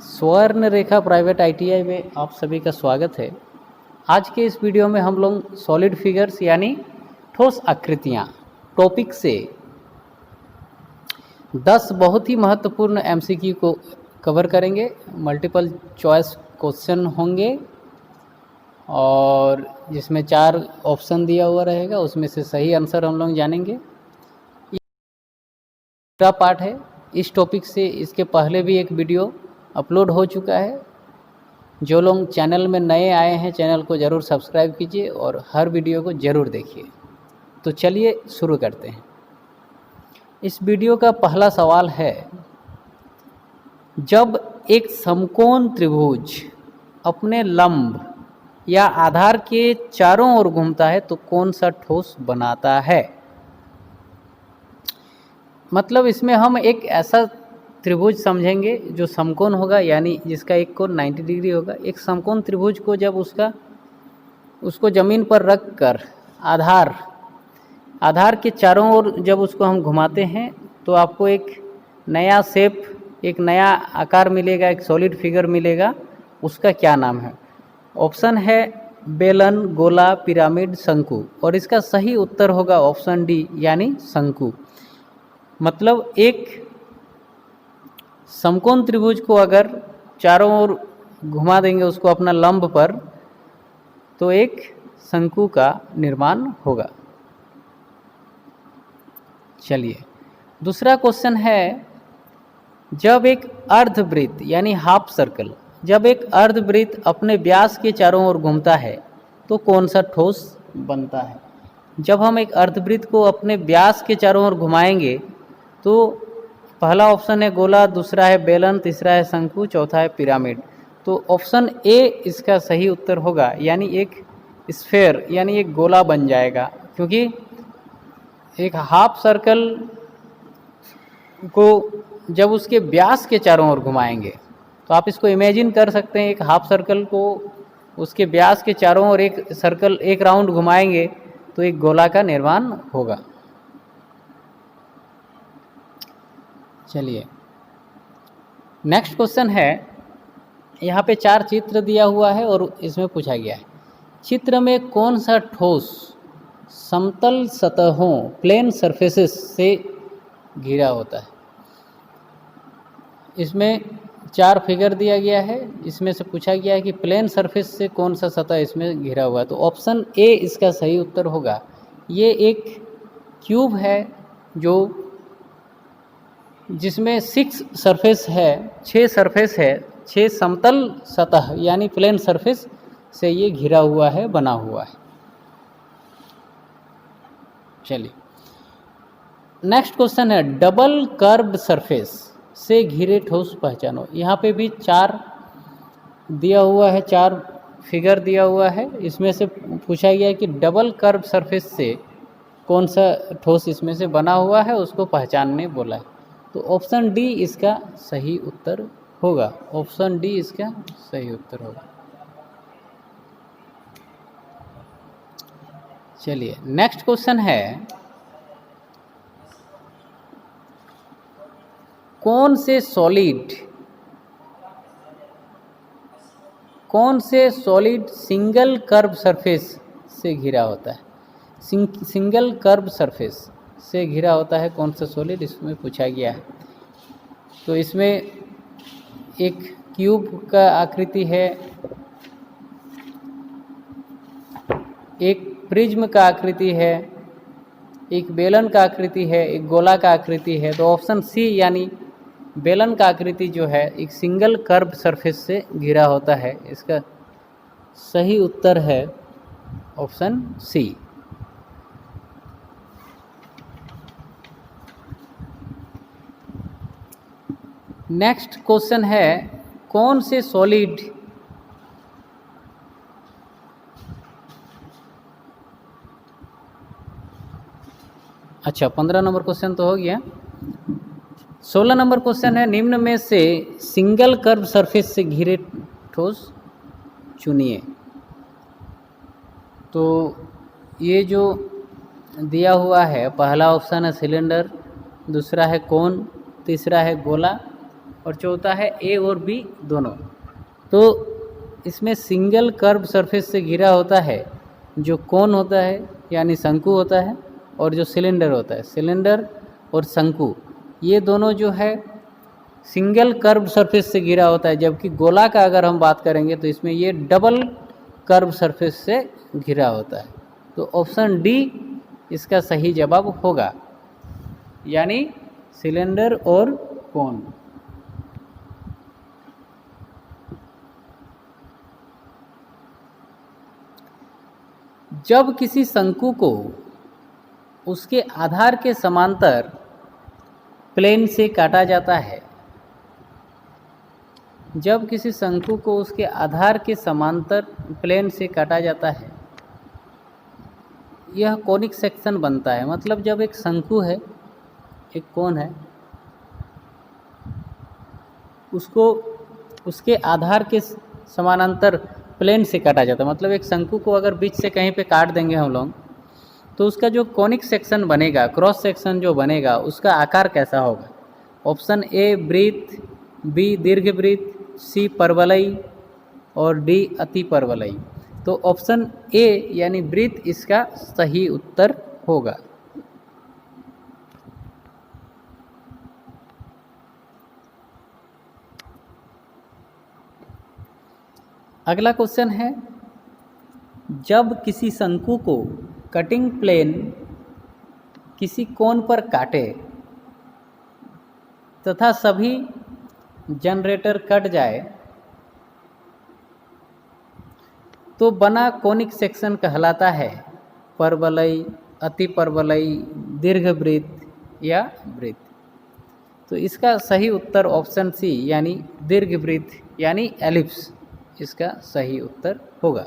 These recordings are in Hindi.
स्वर्ण रेखा प्राइवेट आईटीआई में आप सभी का स्वागत है। आज के इस वीडियो में हम लोग सॉलिड फिगर्स यानी ठोस आकृतियाँ टॉपिक से 10 बहुत ही महत्वपूर्ण एमसीक्यू को कवर करेंगे। मल्टीपल चॉइस क्वेश्चन होंगे और जिसमें 4 ऑप्शन दिया हुआ रहेगा, उसमें से सही आंसर हम लोग जानेंगे। दूसरा पार्ट है इस टॉपिक से, इसके पहले भी एक वीडियो अपलोड हो चुका है। जो लोग चैनल में नए आए हैं चैनल को ज़रूर सब्सक्राइब कीजिए और हर वीडियो को ज़रूर देखिए। तो चलिए शुरू करते हैं। इस वीडियो का पहला सवाल है, जब एक समकोण त्रिभुज अपने लंब या आधार के चारों ओर घूमता है तो कौन सा ठोस बनाता है। मतलब इसमें हम एक ऐसा त्रिभुज समझेंगे जो समकोण होगा, यानी जिसका एक कोण 90 डिग्री होगा। एक समकोण त्रिभुज को जब उसको ज़मीन पर रख कर आधार के चारों ओर जब उसको हम घुमाते हैं तो आपको एक नया शेप, एक नया आकार मिलेगा, एक सॉलिड फिगर मिलेगा। उसका क्या नाम है? ऑप्शन है बेलन, गोला, पिरामिड, शंकु। और इसका सही उत्तर होगा ऑप्शन डी यानी शंकु। मतलब एक समकोण त्रिभुज को अगर चारों ओर घुमा देंगे उसको अपना लंब पर, तो एक शंकु का निर्माण होगा। चलिए दूसरा क्वेश्चन है, जब एक अर्धवृत्त यानी हाफ सर्कल, जब एक अर्धवृत्त अपने व्यास के चारों ओर घूमता है तो कौन सा ठोस बनता है। जब हम एक अर्धवृत्त को अपने व्यास के चारों ओर घुमाएंगे तो पहला ऑप्शन है गोला, दूसरा है बेलन, तीसरा है शंकु, चौथा है पिरामिड। तो ऑप्शन ए इसका सही उत्तर होगा, यानी एक स्फेयर यानी एक गोला बन जाएगा। क्योंकि एक हाफ सर्कल को जब उसके व्यास के चारों ओर घुमाएंगे तो आप इसको इमेजिन कर सकते हैं, एक हाफ सर्कल को उसके व्यास के चारों ओर एक राउंड घुमाएंगे तो एक गोला का निर्माण होगा। चलिए नेक्स्ट क्वेश्चन है, यहाँ पे 4 चित्र दिया हुआ है और इसमें पूछा गया है, चित्र में कौन सा ठोस समतल सतहों प्लेन सरफेसेस से घिरा होता है। इसमें 4 फिगर दिया गया है, इसमें से पूछा गया है कि प्लेन सरफेस से कौन सा सतह इसमें घिरा हुआ है। तो ऑप्शन ए इसका सही उत्तर होगा। ये एक क्यूब है जिसमें 6 सरफेस है, 6 सरफेस है, 6 समतल सतह यानी प्लेन सरफेस से ये घिरा हुआ है, बना हुआ है। चलिए नेक्स्ट क्वेश्चन है, डबल कर्व्ड सरफेस से घिरे ठोस पहचानो। यहाँ पे भी 4 दिया हुआ है, 4 फिगर दिया हुआ है। इसमें से पूछा गया है कि डबल कर्व सरफेस से कौन सा ठोस इसमें से बना हुआ है, उसको पहचानने बोला है। तो ऑप्शन डी इसका सही उत्तर होगा। ऑप्शन डी इसका सही उत्तर होगा। चलिए नेक्स्ट क्वेश्चन है, कौन से सॉलिड सिंगल कर्व सरफेस से घिरा होता है। सिंगल कर्व सरफेस से घिरा होता है कौन सा सॉलिड, इसमें पूछा गया है। तो इसमें एक क्यूब का आकृति है, एक प्रिज्म का आकृति है, एक बेलन का आकृति है, एक गोला का आकृति है। तो ऑप्शन सी यानी बेलन का आकृति जो है एक सिंगल कर्व सरफेस से घिरा होता है। इसका सही उत्तर है ऑप्शन सी। नेक्स्ट क्वेश्चन है, कौन से सॉलिड अच्छा 15 नंबर क्वेश्चन तो हो गया। 16 नंबर क्वेश्चन है, निम्न में से सिंगल कर्व सरफेस से घिरे ठोस चुनिए। तो ये जो दिया हुआ है, पहला ऑप्शन है सिलेंडर, दूसरा है कोन, तीसरा है गोला और चौथा है ए और बी दोनों। तो इसमें सिंगल कर्व सरफेस से घिरा होता है जो कोन होता है यानी शंकु होता है, और जो सिलेंडर होता है, सिलेंडर और शंकु ये दोनों जो है सिंगल कर्व सरफेस से घिरा होता है, जबकि गोला का अगर हम बात करेंगे तो इसमें ये डबल कर्व सरफेस से घिरा होता है। तो ऑप्शन डी इसका सही जवाब होगा, यानी सिलेंडर और कोन। जब किसी शंकु को उसके आधार के समांतर प्लेन से काटा जाता है, जब किसी शंकु को उसके आधार के समांतर प्लेन से काटा जाता है, यह कोनिक सेक्शन बनता है। मतलब जब एक शंकु है, एक कोन है, उसको उसके आधार के समानांतर प्लेन से काटा जाता है। मतलब एक शंकु को अगर बीच से कहीं पे काट देंगे हम लोग, तो उसका जो कोनिक सेक्शन बनेगा, क्रॉस सेक्शन जो बनेगा, उसका आकार कैसा होगा? ऑप्शन ए वृत्त, बी दीर्घ वृत्त, सी परवलयी और डी अति परवलयी। तो ऑप्शन ए यानी वृत्त इसका सही उत्तर होगा। अगला क्वेश्चन है, जब किसी शंकु को कटिंग प्लेन किसी कोण पर काटे तथा सभी जनरेटर कट जाए तो बना कोनिक सेक्शन कहलाता है परवलयी, अति परवलयी, दीर्घवृत्त या वृत्त। तो इसका सही उत्तर ऑप्शन सी यानी दीर्घवृत्त यानी एलिप्स इसका सही उत्तर होगा।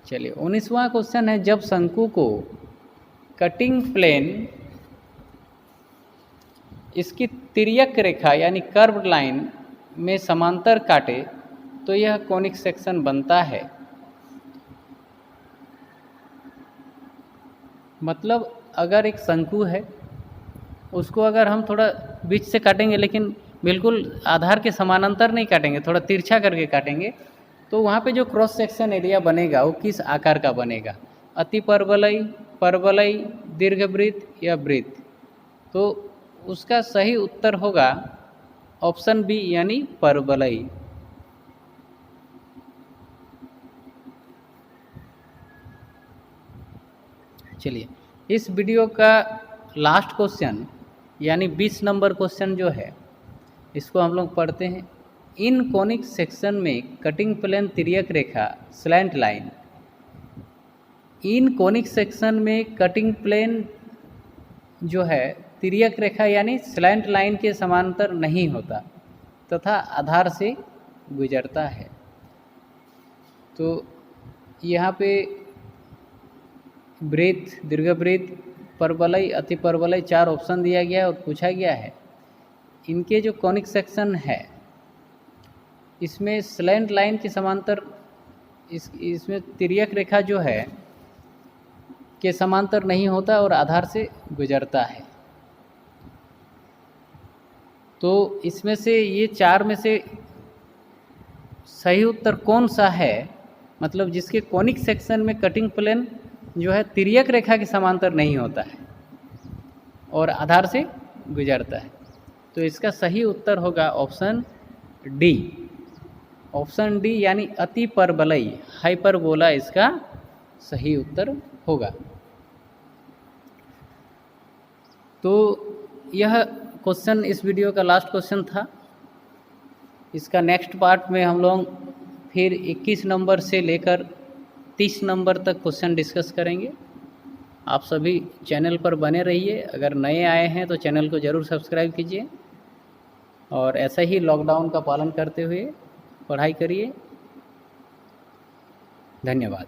चलिए 19वां क्वेश्चन है, जब शंकु को कटिंग प्लेन इसकी तिर्यक रेखा यानी कर्व्ड लाइन में समांतर काटे तो यह कोनिक सेक्शन बनता है। मतलब अगर एक शंकु है, उसको अगर हम थोड़ा बीच से काटेंगे, लेकिन बिल्कुल आधार के समानांतर नहीं काटेंगे, थोड़ा तिरछा करके काटेंगे, तो वहाँ पे जो क्रॉस सेक्शन एरिया बनेगा वो किस आकार का बनेगा? अति परवलयी, परवलयी, दीर्घवृत्त या वृत्त। तो उसका सही उत्तर होगा ऑप्शन बी यानी परवलयी। चलिए इस वीडियो का लास्ट क्वेश्चन यानी 20 नंबर क्वेश्चन जो है, इसको हम लोग पढ़ते हैं। इन कोनिक सेक्शन में कटिंग प्लेन तिर्यक रेखा स्लैंट लाइन, इन कोनिक सेक्शन में कटिंग प्लेन जो है तिर्यक रेखा यानी स्लैंट लाइन के समांतर नहीं होता तथा आधार से गुजरता है। तो यहाँ पे वृत्त, दीर्घवृत्त, परवलयी, अति परवलयी 4 ऑप्शन दिया गया है और पूछा गया है इनके जो कोनिक सेक्शन है इसमें स्लैंट लाइन के समांतर इसमें तिर्यक रेखा जो है के समांतर नहीं होता और आधार से गुजरता है। तो इसमें से ये 4 में से सही उत्तर कौन सा है? मतलब जिसके कोनिक सेक्शन में कटिंग प्लेन जो है तिर्यक रेखा के समांतर नहीं होता है और आधार से गुजरता है। तो इसका सही उत्तर होगा ऑप्शन डी। ऑप्शन डी यानी अति परवलयी, हाइपरबोला इसका सही उत्तर होगा। तो यह क्वेश्चन इस वीडियो का लास्ट क्वेश्चन था। इसका नेक्स्ट पार्ट में हम लोग फिर 21 नंबर से लेकर 30 नंबर तक क्वेश्चन डिस्कस करेंगे। आप सभी चैनल पर बने रहिए। अगर नए आए हैं तो चैनल को ज़रूर सब्सक्राइब कीजिए और ऐसा ही लॉकडाउन का पालन करते हुए पढ़ाई करिए। धन्यवाद।